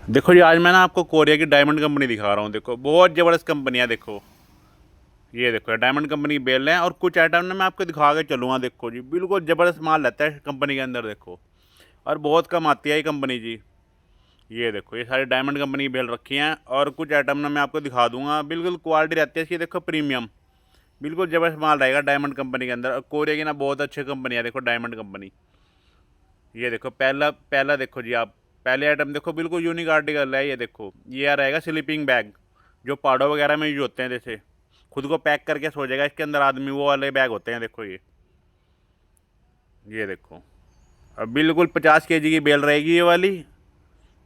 देखो जी, आज मैं ना आपको कोरिया की डायमंड कंपनी दिखा रहा हूँ। देखो बहुत ज़बरदस्त कंपनी है। देखो ये देखो, डायमंड कंपनी की बेल है और कुछ आइटम ना मैं आपको दिखा के चलूँगा। देखो जी, बिल्कुल ज़बरदस्त माल रहता है कंपनी के अंदर। देखो और बहुत कम आती है ये कंपनी जी। ये देखो, ये सारी डायमंड कंपनी की बेल रखी हैं और कुछ आइटम ना मैं आपको दिखा दूंगा। बिल्कुल क्वालिटी रहती है इसकी। देखो प्रीमियम, बिल्कुल ज़बरदस्त माल रहेगा डायमंड कंपनी के अंदर। और कोरिया की ना बहुत अच्छी कंपनी है। देखो डायमंड कंपनी। ये देखो पहला पहला देखो जी आप, पहले आइटम देखो, बिल्कुल यूनिक आर्टिकल है। ये देखो, ये आ रहेगा स्लीपिंग बैग, जो पहाड़ों वगैरह में यूज होते हैं। जैसे खुद को पैक करके सो जाएगा इसके अंदर आदमी, वो वाले बैग होते हैं। देखो ये देखो, अब बिल्कुल 50 kg की बेल रहेगी ये वाली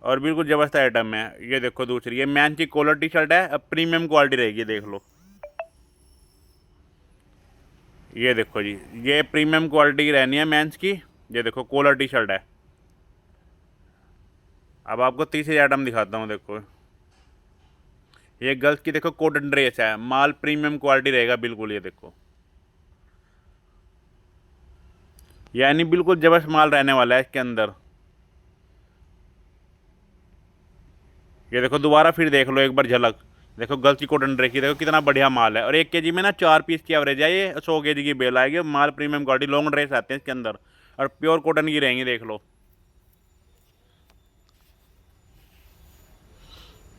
और बिल्कुल ज़बरदस्त आइटम है। ये देखो दूसरी, ये मैन की कॉलर टी शर्ट है, अब प्रीमियम क्वालिटी रहेगी। देख लो, ये देखो जी, ये प्रीमियम क्वालिटी की रहनी है मैंस की। ये देखो कॉलर टी शर्ट है। अब आपको तीसरी आइटम दिखाता हूँ। देखो ये गर्ल्स की, देखो कॉटन ड्रेस है, माल प्रीमियम क्वालिटी रहेगा बिल्कुल। ये देखो, यानी बिल्कुल जबरदस्त माल रहने वाला है इसके अंदर। ये देखो दोबारा फिर देख लो एक बार झलक। देखो गर्ल्स की कॉटन ड्रेस की, देखो कितना बढ़िया माल है। और 1 kg में ना 4 पीस की एवरेज है। ये 100 kg की बेल आएगी। माल प्रीमियम क्वालिटी, लॉन्ग ड्रेस आते हैं इसके अंदर और प्योर कॉटन की रहेंगी। देख लो,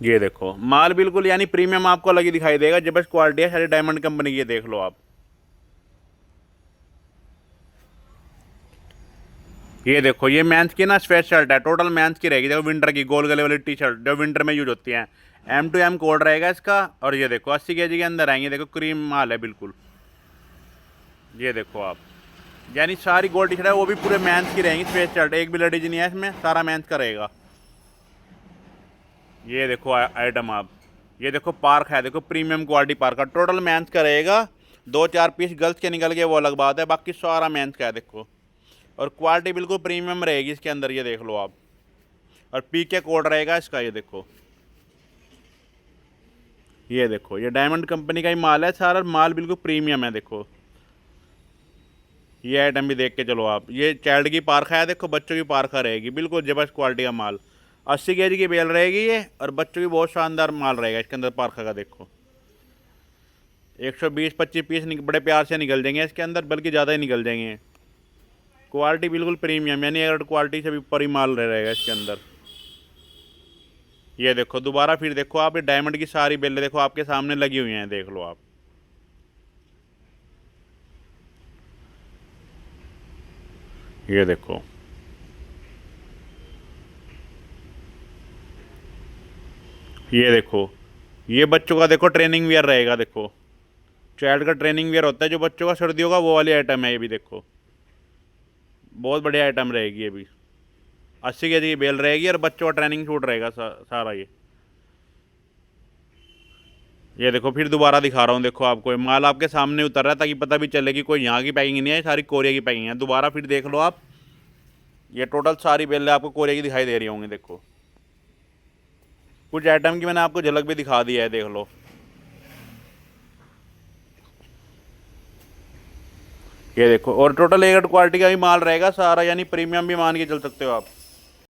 ये देखो माल बिल्कुल यानी प्रीमियम आपको अलग ही दिखाई देगा। जबरदस्त क्वालिटी है सारी डायमंड कंपनी की। ये देख लो आप, ये देखो, ये मेंस की ना स्वेट शर्ट है, टोटल मेंस की रहेगी। देखो विंटर की गोल गले वाली टी शर्ट जो विंटर में यूज होती है। M to M कोड रहेगा इसका। और ये देखो 80 kg के अंदर आएंगे। देखो क्रीम माल है बिल्कुल। ये देखो आप, यानी सारी गोल्ड टी शर्ट है, वो भी पूरे मेंस की रहेंगी। स्वेट शर्ट एक भी लेडीज नहीं है इसमें, सारा मेंस का रहेगा। ये देखो आइटम आप, ये देखो पार्क है। देखो प्रीमियम क्वालिटी पार्क का, टोटल मेंस का रहेगा। 2-4 पीस गर्ल्स के निकल गए वो अलग बात है, बाकी सारा मेंस का है। देखो और क्वालिटी बिल्कुल प्रीमियम रहेगी इसके अंदर। ये देख लो आप, और पीके कोड रहेगा इसका। ये देखो, ये देखो, ये डायमंड कंपनी का ही माल है, सारा माल बिल्कुल प्रीमियम है। देखो ये आइटम भी देख के चलो आप, ये चाइल्ड की पार्खा है। देखो बच्चों की पार्खा रहेगी, बिल्कुल जबरदस्त क्वालिटी का माल। 80 kg की बेल रहेगी ये, और बच्चों की बहुत शानदार माल रहेगा इसके अंदर पार्खा का। देखो 120-25 पीस बड़े प्यार से निकल जाएंगे इसके अंदर, बल्कि ज़्यादा ही निकल जाएंगे। क्वालिटी बिल्कुल प्रीमियम, यानी अगर क्वालिटी से भी ऊपर ही माल रहेगा इसके अंदर। ये देखो दोबारा फिर देखो आप, ये डायमंड की सारी बेलें देखो आपके सामने लगी हुई हैं। देख लो आप, ये देखो, ये देखो, ये बच्चों का देखो ट्रेनिंग वियर रहेगा। देखो चाइल्ड का ट्रेनिंग वियर होता है जो बच्चों का सर्दियों का, वो वाली आइटम है ये भी। देखो बहुत बढ़िया आइटम रहेगी ये भी। 80 kg की बेल रहेगी और बच्चों का ट्रेनिंग सूट रहेगा सारा ये देखो फिर दोबारा दिखा रहा हूँ। देखो आपको ये माल आपके सामने उतर रहा है, ताकि पता भी चले कि कोई यहाँ की पैकिंग नहीं है, सारी कोरिया की पैकिंग है। दोबारा फिर देख लो आप, ये टोटल सारी बेल आपको कोरिया की दिखाई दे रही होंगी। देखो कुछ आइटम की मैंने आपको झलक भी दिखा दी है। देख लो, ये देखो, और टोटल A ग्रेड क्वालिटी का भी माल रहेगा सारा, यानी प्रीमियम भी मान के चल सकते हो आप।